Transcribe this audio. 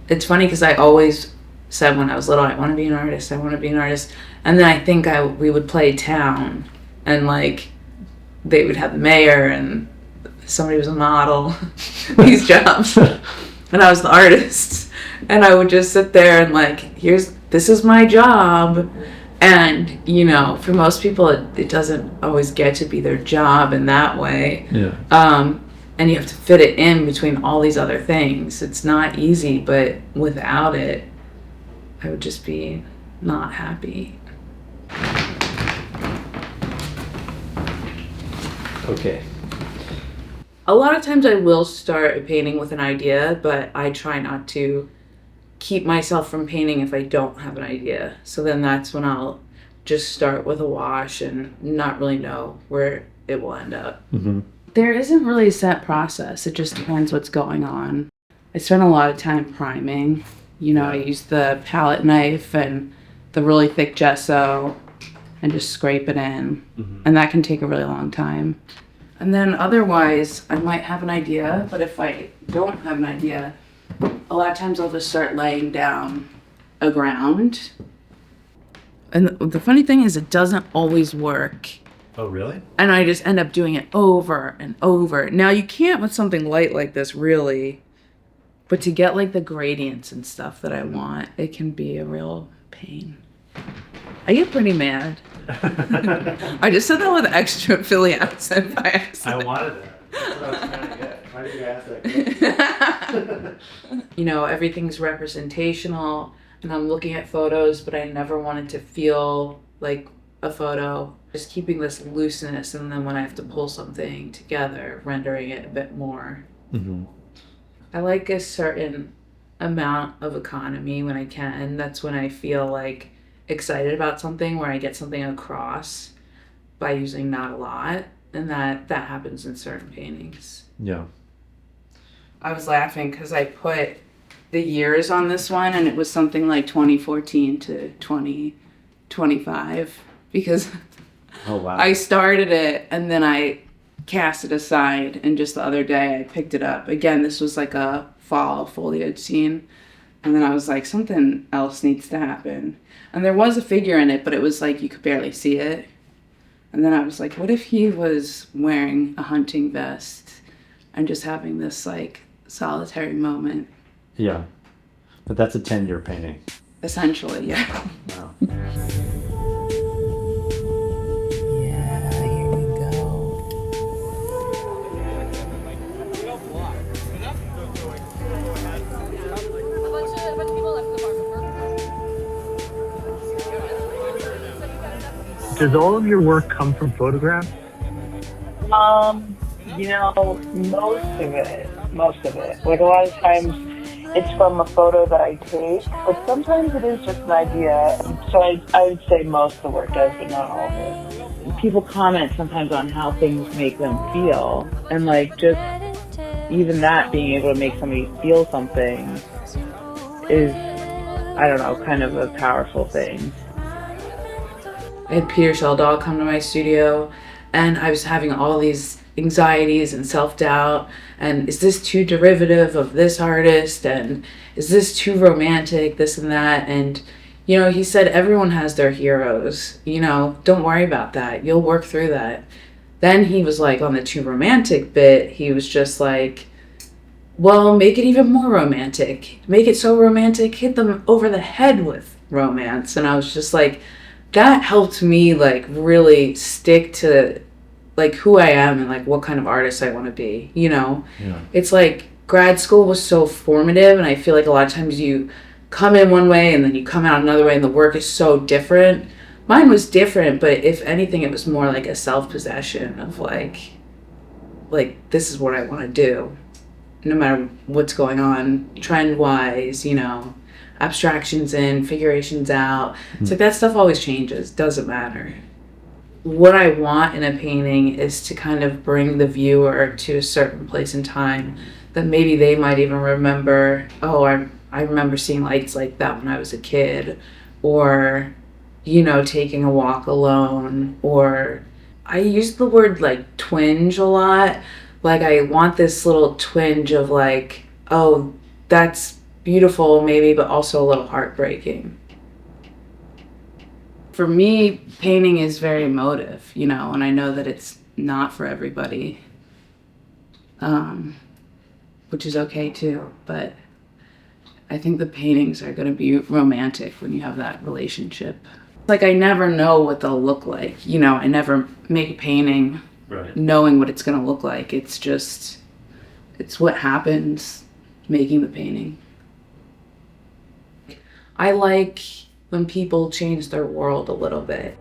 it's funny because I always said when I was little, I want to be an artist. I want to be an artist. And then I think we would play town, and like they would have the mayor and somebody was a model, these jobs, and I was the artist. And I would just sit there and like, this is my job. And, you know, for most people, it doesn't always get to be their job in that way. Yeah. And you have to fit it in between all these other things. It's not easy, but without it, I would just be not happy. Okay. A lot of times I will start a painting with an idea, but I try not to keep myself from painting if I don't have an idea. So then that's when I'll just start with a wash and not really know where it will end up. Mm-hmm. There isn't really a set process. It just depends what's going on. I spend a lot of time priming. You know, I use the palette knife and the really thick gesso and just scrape it in. Mm-hmm. And that can take a really long time. And then otherwise, I might have an idea, but if I don't have an idea, a lot of times I'll just start laying down a ground. And the funny thing is, it doesn't always work. Oh, really? And I just end up doing it over and over. Now, you can't with something light like this, really. But to get, like, the gradients and stuff that I want, it can be a real pain. I get pretty mad. I just said that with extra Philly accent by accident. I wanted that. That's what I was trying to get. Why did you ask that? You know, everything's representational, and I'm looking at photos, but I never want it to feel like a photo. Just keeping this looseness, and then when I have to pull something together, rendering it a bit more. Mm-hmm. I like a certain amount of economy when I can. That's when I feel like excited about something, where I get something across by using not a lot, and that happens in certain paintings. Yeah. I was laughing because I put the years on this one, and it was something like 2014 to 2025 because I started it and then I cast it aside, and just the other day I picked it up. Again, this was like a fall foliage scene, and then I was like, something else needs to happen. And there was a figure in it, but it was like you could barely see it. And then I was like, what if he was wearing a hunting vest and just having this like solitary moment? Yeah. But that's a 10-year painting. Essentially, yeah. Wow. Yeah, here we go. Does all of your work come from photographs? You know, most of it. Like a lot of times it's from a photo that I take, but sometimes it is just an idea. So I would say most of the work does, but not all of it. People comment sometimes on how things make them feel, and like just even that, being able to make somebody feel something is, I don't know, kind of a powerful thing. I had Peter Sheldall come to my studio, and I was having all these anxieties and self-doubt, and is this too derivative of this artist, and is this too romantic, this and that. And you know, he said everyone has their heroes, you know, don't worry about that, you'll work through that. Then he was like, on the too romantic bit, he was just like, well, make it even more romantic, make it so romantic, hit them over the head with romance. And I was just like, that helped me like really stick to like who I am and like what kind of artist I want to be, you know? Yeah. It's like grad school was so formative, and I feel like a lot of times you come in one way and then you come out another way, and the work is so different. Mine was different, but if anything, it was more like a self-possession of like this is what I want to do, no matter what's going on trend-wise, you know, abstractions in, figurations out. It's like that stuff always changes, doesn't matter. What I want in a painting is to kind of bring the viewer to a certain place in time that maybe they might even remember, oh, I remember seeing lights like that when I was a kid, or, you know, taking a walk alone, or I use the word like twinge a lot. Like I want this little twinge of like, oh, that's beautiful maybe, but also a little heartbreaking. For me, painting is very emotive, you know, and I know that it's not for everybody, which is okay too, but I think the paintings are going to be romantic when you have that relationship. Like, I never know what they'll look like, you know, I never make a painting knowing what it's going to look like. It's just, it's what happens making the painting. I like when people change their world a little bit.